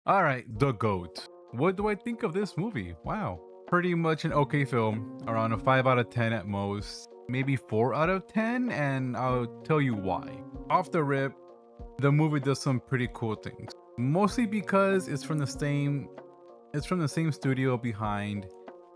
All right, The GOAT. What do I think of this movie? Wow. Pretty much an okay film, around a 5 out of 10 at most, maybe 4 out of 10, and I'll tell you why. Off the rip, the movie does some pretty cool things. Mostly because it's from the same studio behind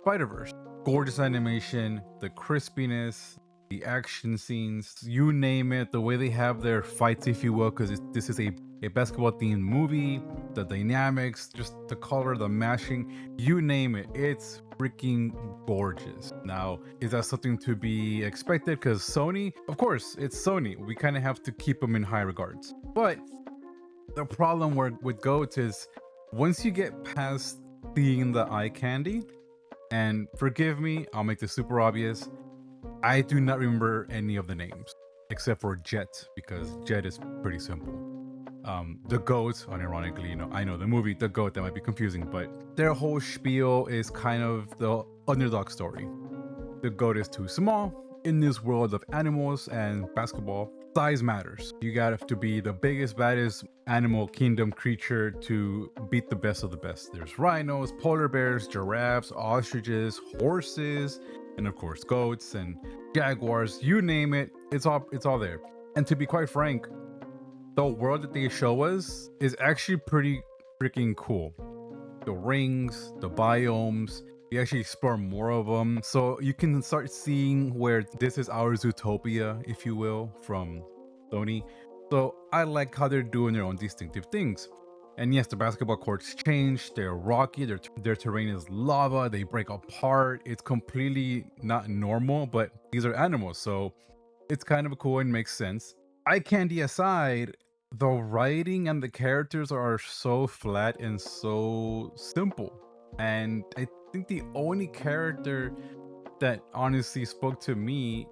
Spider-Verse. Gorgeous animation, the crispiness, the action scenes, you name it, the way they have their fights, if you will, because this is a basketball themed movie, the dynamics, just the color, the mashing, you name it, it's freaking gorgeous. Now, is that something to be expected? Because Sony, of course, it's Sony. We kind of have to keep them in high regards. But the problem with GOAT is once you get past seeing the eye candy, and forgive me, I'll make this super obvious. I do not remember any of the names except for Jet because Jet is pretty simple. The GOAT, unironically, I know the movie The GOAT, that might be confusing, but their whole spiel is kind of the underdog story. The GOAT is too small in this world of animals and basketball. Size matters. You got to be the biggest, baddest animal kingdom creature to beat the best of the best. There's rhinos, polar bears, giraffes, ostriches, horses, and of course goats and jaguars. You name it, it's all there. And to be quite frank, the world that they show us is actually pretty freaking cool. The rings, the biomes, we actually explore more of them. So you can start seeing where this is our Zootopia, if you will, from Sony. So I like how they're doing their own distinctive things. And yes, the basketball courts change. They're rocky. Their terrain is lava. They break apart. It's completely not normal, but these are animals. So it's kind of cool and makes sense. Eye candy aside, the writing and the characters are so flat and so simple. And I think the only character that honestly spoke to me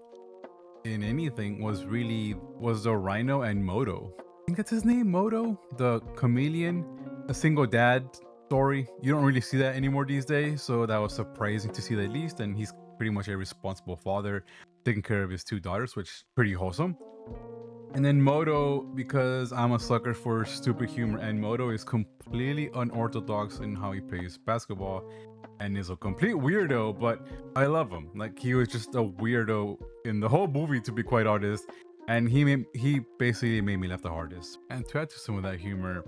in anything was the Rhino and Moto. I think that's his name, Moto, the chameleon, a single dad story. You don't really see that anymore these days, so that was surprising to see that at least. And he's pretty much a responsible father, taking care of his two daughters, which is pretty wholesome. And then Moto, because I'm a sucker for stupid humor, and Moto is completely unorthodox in how he plays basketball and is a complete weirdo, but I love him. Like, he was just a weirdo in the whole movie, to be quite honest. And he basically made me laugh the hardest. And to add to some of that humor,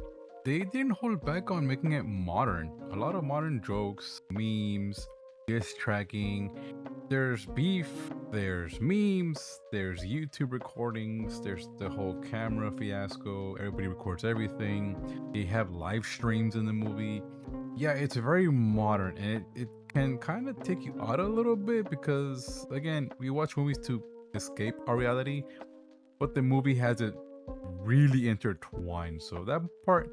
they didn't hold back on making it modern. A lot of modern jokes, memes, diss tracking. There's beef, there's memes, there's YouTube recordings, there's the whole camera fiasco. Everybody records everything. They have live streams in the movie. Yeah, it's very modern, and it can kind of take you out a little bit because, again, we watch movies to escape our reality, but the movie has it really intertwined. So that part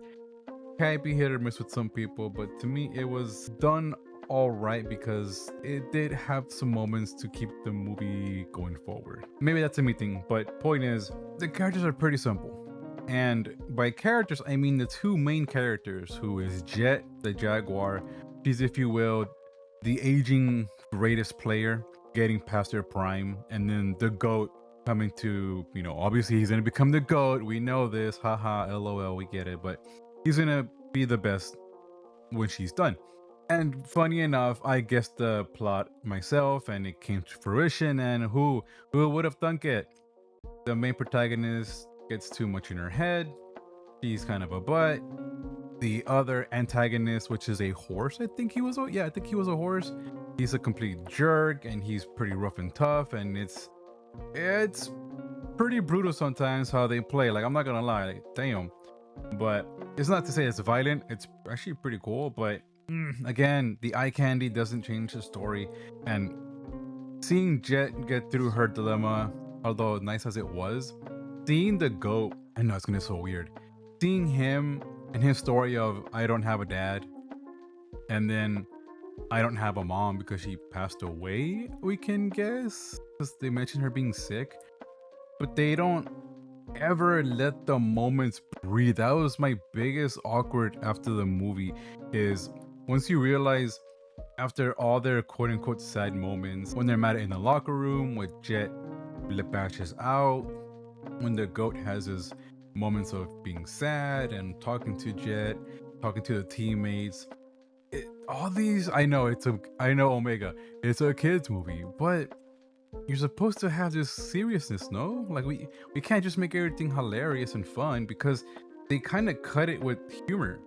can be hit or miss with some people, but to me, it was done all right because it did have some moments to keep the movie going forward. Maybe that's a me thing, but point is, the characters are pretty simple. And by characters, I mean the two main characters, who is Jet, the Jaguar. She's, if you will, the aging greatest player getting past their prime, and then the GOAT coming to, obviously he's gonna become the GOAT. We know this, haha, lol, we get it, but he's gonna be the best when she's done. And funny enough, I guessed the plot myself, and it came to fruition. And who would have thunk it? The main protagonist gets too much in her head. She's kind of a butt. The other antagonist, which is a horse, I think he was. Yeah, I think he was a horse. He's a complete jerk, and he's pretty rough and tough. And it's pretty brutal sometimes how they play. Like, I'm not gonna lie, like, damn. But it's not to say it's violent. It's actually pretty cool. But again, the eye candy doesn't change the story. And seeing Jet get through her dilemma, although nice as it was, seeing the GOAT, I know it's gonna be so weird. Seeing him and his story of, I don't have a dad, and then I don't have a mom because she passed away, we can guess, because they mentioned her being sick, but they don't ever let the moments breathe. That was my biggest awkward after the movie, is once you realize, after all their quote unquote sad moments, when they're mad in the locker room with Jet lip bashes out, when the GOAT has his moments of being sad and talking to Jet, talking to the teammates. All these, I know Omega, it's a kids movie, but you're supposed to have this seriousness, no? Like we can't just make everything hilarious and fun because they kind of cut it with humor,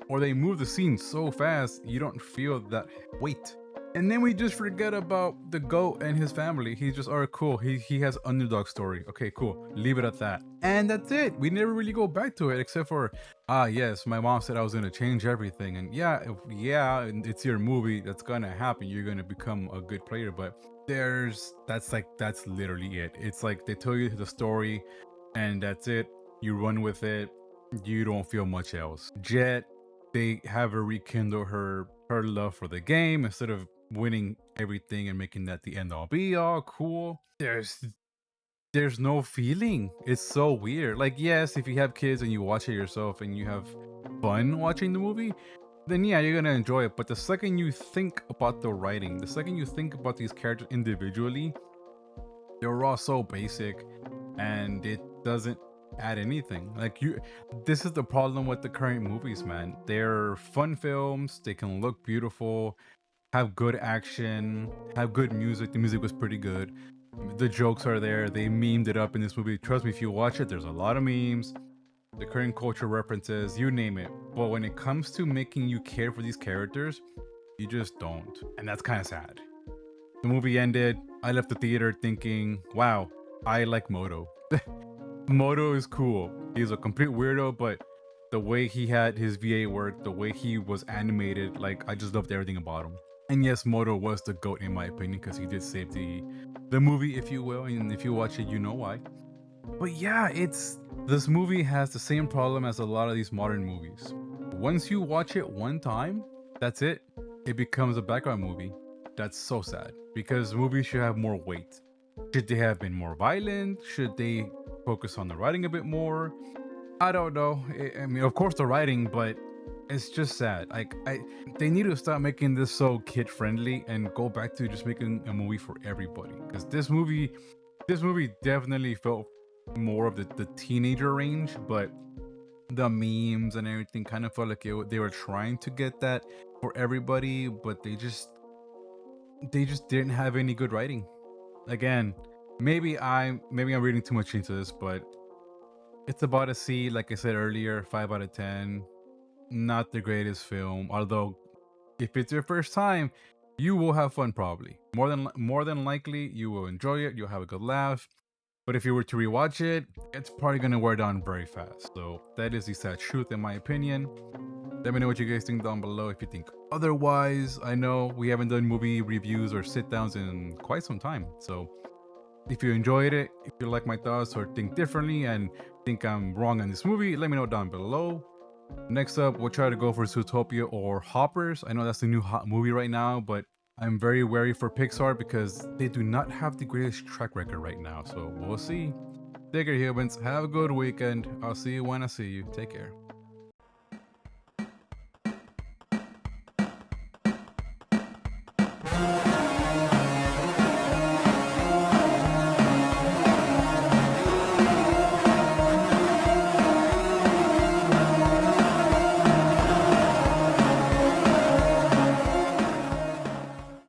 or they move the scene so fast you don't feel that weight. And then we just forget about the goat and his family. He's just, alright, cool. He has underdog story. Okay, cool. Leave it at that. And that's it. We never really go back to it except for, yes, my mom said I was gonna change everything. And yeah, it's your movie. That's gonna happen. You're gonna become a good player. But that's literally it. It's like they tell you the story, and that's it. You run with it. You don't feel much else. Jet, they have her rekindle her love for the game instead of winning everything and making that the end all be all. Cool. There's no feeling. It's so weird. Like, yes, if you have kids and you watch it yourself and you have fun watching the movie, then yeah, you're gonna enjoy it. But the second you think about the writing, the second you think about these characters individually, they're all so basic and it doesn't add anything. This is the problem with the current movies, man. They're fun films, they can look beautiful, have good action, have good music. The music was pretty good. The jokes are there. They memed it up in this movie. Trust me, if you watch it, there's a lot of memes, the current culture references, you name it. But when it comes to making you care for these characters, you just don't. And that's kind of sad. The movie ended. I left the theater thinking, wow, I like Moto. Moto is cool. He's a complete weirdo, but the way he had his VA work, the way he was animated, like, I just loved everything about him. And yes, Moto was the GOAT in my opinion because he did save the movie, if you will. And if you watch it, you know why. But yeah, this movie has the same problem as a lot of these modern movies. Once you watch it one time, that's it. It becomes a background movie. That's so sad because movies should have more weight. Should they have been more violent? Should they focus on the writing a bit more? I don't know. I mean, of course the writing, but it's just sad. They need to stop making this so kid friendly and go back to just making a movie for everybody. Because this movie definitely felt more of the teenager range, but the memes and everything kind of felt like they were trying to get that for everybody, but they just didn't have any good writing. Again, maybe I'm reading too much into this, but it's about a C. Like I said earlier, 5 out of 10. Not the greatest film, although if it's your first time, you will have fun probably. More than likely, you will enjoy it. You'll have a good laugh. But if you were to rewatch it, it's probably gonna wear down very fast. So that is the sad truth, in my opinion. Let me know what you guys think down below if you think otherwise. I know we haven't done movie reviews or sit downs in quite some time. So if you enjoyed it, if you like my thoughts or think differently and think I'm wrong on this movie, let me know down below. Next up, we'll try to go for Zootopia or Hoppers. I know that's the new hot movie right now, but I'm very wary for Pixar because they do not have the greatest track record right now. So we'll see. Take care, humans. Have a good weekend. I'll see you when I see you. Take care.